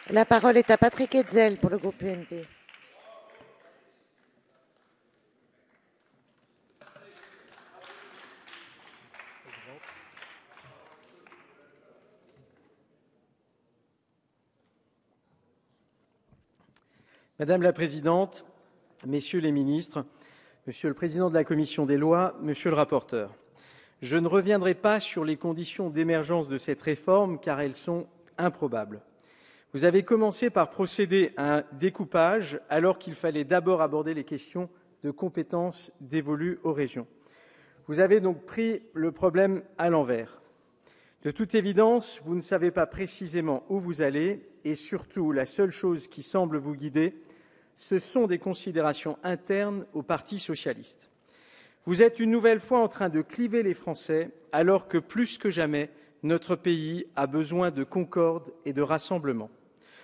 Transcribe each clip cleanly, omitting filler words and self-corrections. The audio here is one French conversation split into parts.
La parole est à Patrick Hetzel pour le groupe UMP. Madame la Présidente, Messieurs les ministres, Monsieur le Président de la Commission des lois, Monsieur le rapporteur, je ne reviendrai pas sur les conditions d'émergence de cette réforme car elles sont improbables. Vous avez commencé par procéder à un découpage alors qu'il fallait d'abord aborder les questions de compétences dévolues aux régions. Vous avez donc pris le problème à l'envers. De toute évidence, vous ne savez pas précisément où vous allez et surtout, la seule chose qui semble vous guider, ce sont des considérations internes au Parti socialiste. Vous êtes une nouvelle fois en train de cliver les Français alors que plus que jamais, notre pays a besoin de concorde et de rassemblement.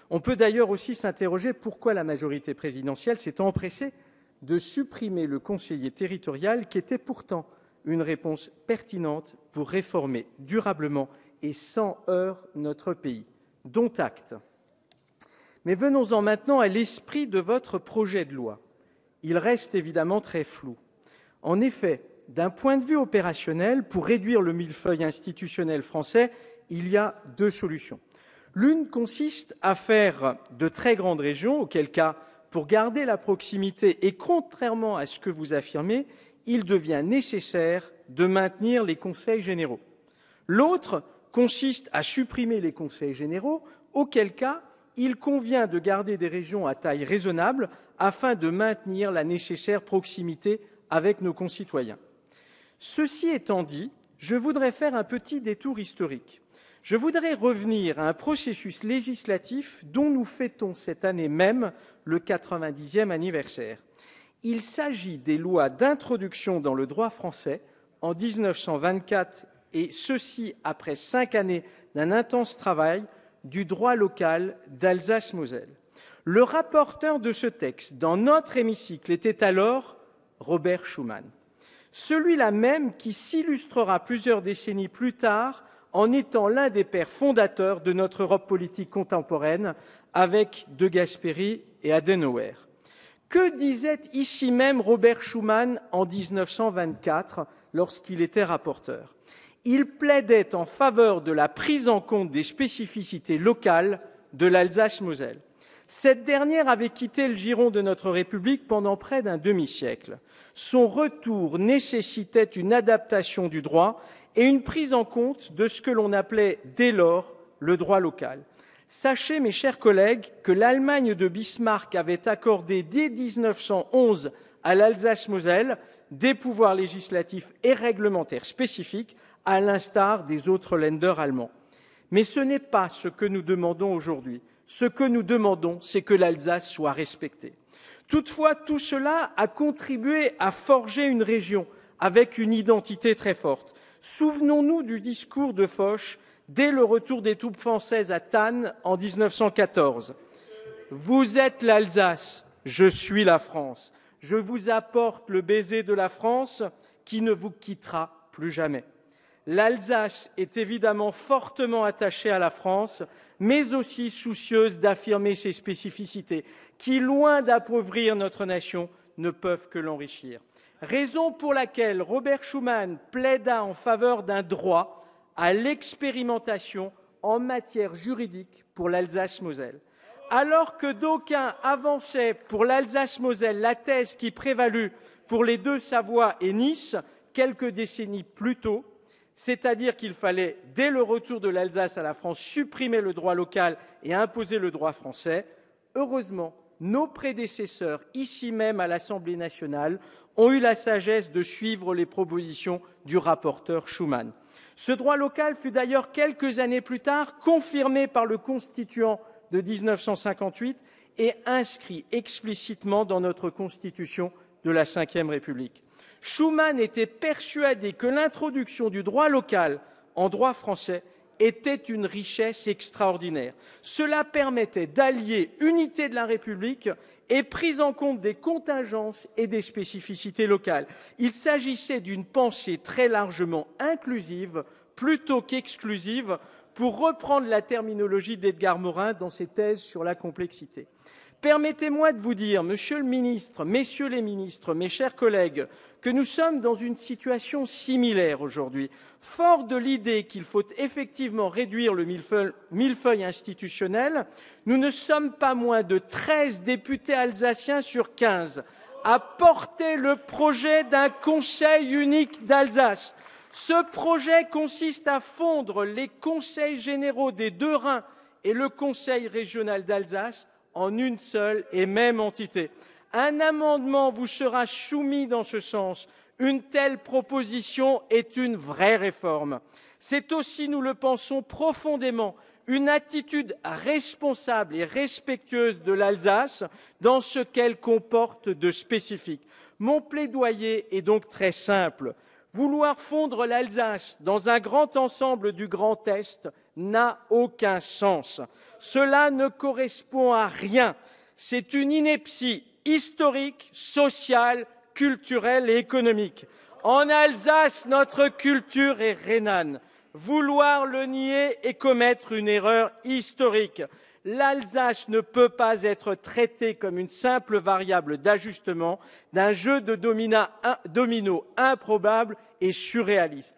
On peut d'ailleurs aussi s'interroger pourquoi la majorité présidentielle s'est empressée de supprimer le conseiller territorial qui était pourtant une réponse pertinente pour réformer durablement et sans heurts notre pays. Dont acte. Mais venons-en maintenant à l'esprit de votre projet de loi. Il reste évidemment très flou. En effet, d'un point de vue opérationnel, pour réduire le millefeuille institutionnel français, il y a deux solutions. L'une consiste à faire de très grandes régions, auquel cas, pour garder la proximité et contrairement à ce que vous affirmez, il devient nécessaire de maintenir les conseils généraux. L'autre consiste à supprimer les conseils généraux, auquel cas, il convient de garder des régions à taille raisonnable afin de maintenir la nécessaire proximité avec nos concitoyens. Ceci étant dit, je voudrais faire un petit détour historique. Je voudrais revenir à un processus législatif dont nous fêtons cette année même le 90e anniversaire. Il s'agit des lois d'introduction dans le droit français en 1924 et ceci après 5 années d'un intense travail du droit local d'Alsace-Moselle. Le rapporteur de ce texte dans notre hémicycle était alors Robert Schuman, celui-là même qui s'illustrera plusieurs décennies plus tard en étant l'un des pères fondateurs de notre Europe politique contemporaine avec De Gasperi et Adenauer. Que disait ici même Robert Schuman en 1924 lorsqu'il était rapporteur ? Il plaidait en faveur de la prise en compte des spécificités locales de l'Alsace-Moselle. Cette dernière avait quitté le giron de notre République pendant près d'un demi-siècle. Son retour nécessitait une adaptation du droit et une prise en compte de ce que l'on appelait dès lors le droit local. Sachez, mes chers collègues, que l'Allemagne de Bismarck avait accordé dès 1911 à l'Alsace-Moselle des pouvoirs législatifs et réglementaires spécifiques, à l'instar des autres Länder allemands. Mais ce n'est pas ce que nous demandons aujourd'hui. Ce que nous demandons, c'est que l'Alsace soit respectée. Toutefois, tout cela a contribué à forger une région avec une identité très forte. Souvenons-nous du discours de Foch dès le retour des troupes françaises à Thann en 1914. « Vous êtes l'Alsace, je suis la France. Je vous apporte le baiser de la France qui ne vous quittera plus jamais. » L'Alsace est évidemment fortement attachée à la France, mais aussi soucieuse d'affirmer ses spécificités, qui, loin d'appauvrir notre nation, ne peuvent que l'enrichir. Raison pour laquelle Robert Schuman plaida en faveur d'un droit à l'expérimentation en matière juridique pour l'Alsace-Moselle. Alors que d'aucuns avançaient pour l'Alsace-Moselle la thèse qui prévalut pour les deux Savoie et Nice quelques décennies plus tôt, c'est-à-dire qu'il fallait, dès le retour de l'Alsace à la France, supprimer le droit local et imposer le droit français. Heureusement, nos prédécesseurs, ici même à l'Assemblée nationale, ont eu la sagesse de suivre les propositions du rapporteur Schuman. Ce droit local fut d'ailleurs quelques années plus tard confirmé par le Constituant de 1958 et inscrit explicitement dans notre Constitution de la Ve République. Schuman était persuadé que l'introduction du droit local en droit français était une richesse extraordinaire. Cela permettait d'allier unité de la République et prise en compte des contingences et des spécificités locales. Il s'agissait d'une pensée très largement inclusive plutôt qu'exclusive pour reprendre la terminologie d'Edgar Morin dans ses thèses sur la complexité. Permettez-moi de vous dire, Monsieur le ministre, Messieurs les ministres, mes chers collègues, que nous sommes dans une situation similaire aujourd'hui. Fort de l'idée qu'il faut effectivement réduire le millefeuille institutionnel, nous ne sommes pas moins de 13 députés alsaciens sur 15 à porter le projet d'un Conseil unique d'Alsace. Ce projet consiste à fondre les conseils généraux des deux Rhin et le Conseil régional d'Alsace en une seule et même entité. Un amendement vous sera soumis dans ce sens. Une telle proposition est une vraie réforme. C'est aussi, nous le pensons profondément, une attitude responsable et respectueuse de l'Alsace dans ce qu'elle comporte de spécifique. Mon plaidoyer est donc très simple. Vouloir fondre l'Alsace dans un grand ensemble du Grand Est n'a aucun sens. Cela ne correspond à rien. C'est une ineptie historique, sociale, culturelle et économique. En Alsace, notre culture est rhénane. Vouloir le nier est commettre une erreur historique. L'Alsace ne peut pas être traitée comme une simple variable d'ajustement d'un jeu de domino improbable et surréaliste.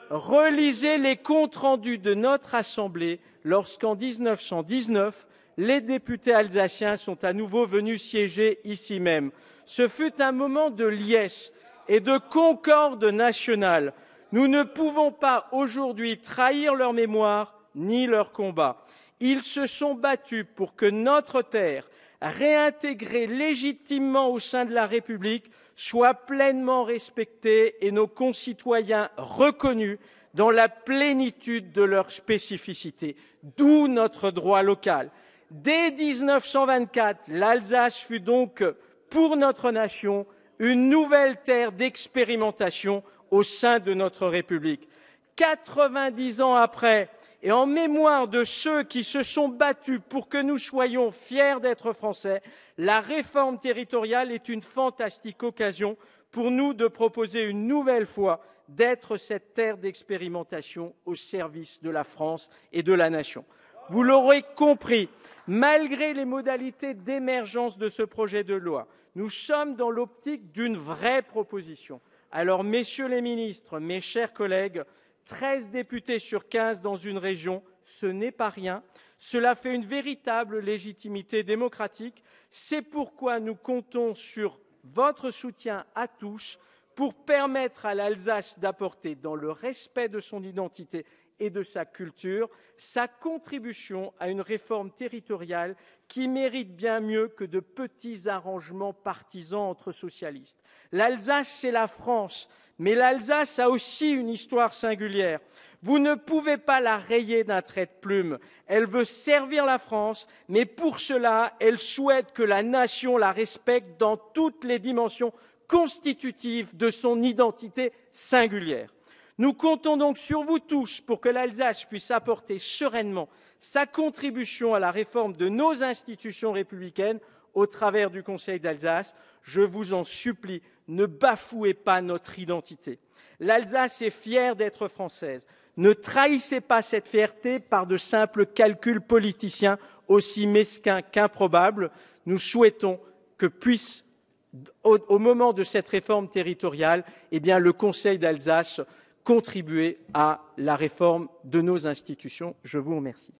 Relisez les comptes rendus de notre Assemblée lorsqu'en 1919, les députés alsaciens sont à nouveau venus siéger ici même. Ce fut un moment de liesse et de concorde nationale. Nous ne pouvons pas aujourd'hui trahir leur mémoire ni leur combat. Ils se sont battus pour que notre terre, réintégrée légitimement au sein de la République, soit pleinement respectée et nos concitoyens reconnus dans la plénitude de leurs spécificités, d'où notre droit local. Dès 1924, l'Alsace fut donc, pour notre nation, une nouvelle terre d'expérimentation au sein de notre République. 90 ans après, et en mémoire de ceux qui se sont battus pour que nous soyons fiers d'être Français, la réforme territoriale est une fantastique occasion pour nous de proposer une nouvelle fois d'être cette terre d'expérimentation au service de la France et de la nation. Vous l'aurez compris, malgré les modalités d'émergence de ce projet de loi, nous sommes dans l'optique d'une vraie proposition. Alors, messieurs les ministres, mes chers collègues, 13 députés sur 15 dans une région, ce n'est pas rien. Cela fait une véritable légitimité démocratique. C'est pourquoi nous comptons sur votre soutien à tous pour permettre à l'Alsace d'apporter, dans le respect de son identité et de sa culture, sa contribution à une réforme territoriale qui mérite bien mieux que de petits arrangements partisans entre socialistes. L'Alsace, c'est la France, mais l'Alsace a aussi une histoire singulière. Vous ne pouvez pas la rayer d'un trait de plume. Elle veut servir la France, mais pour cela, elle souhaite que la nation la respecte dans toutes les dimensions constitutives de son identité singulière. Nous comptons donc sur vous tous pour que l'Alsace puisse apporter sereinement sa contribution à la réforme de nos institutions républicaines au travers du Conseil d'Alsace. Je vous en supplie, ne bafouez pas notre identité. L'Alsace est fière d'être française. Ne trahissez pas cette fierté par de simples calculs politiciens aussi mesquins qu'improbables. Nous souhaitons que puisse, au moment de cette réforme territoriale, le Conseil d'Alsace contribuer à la réforme de nos institutions. Je vous remercie.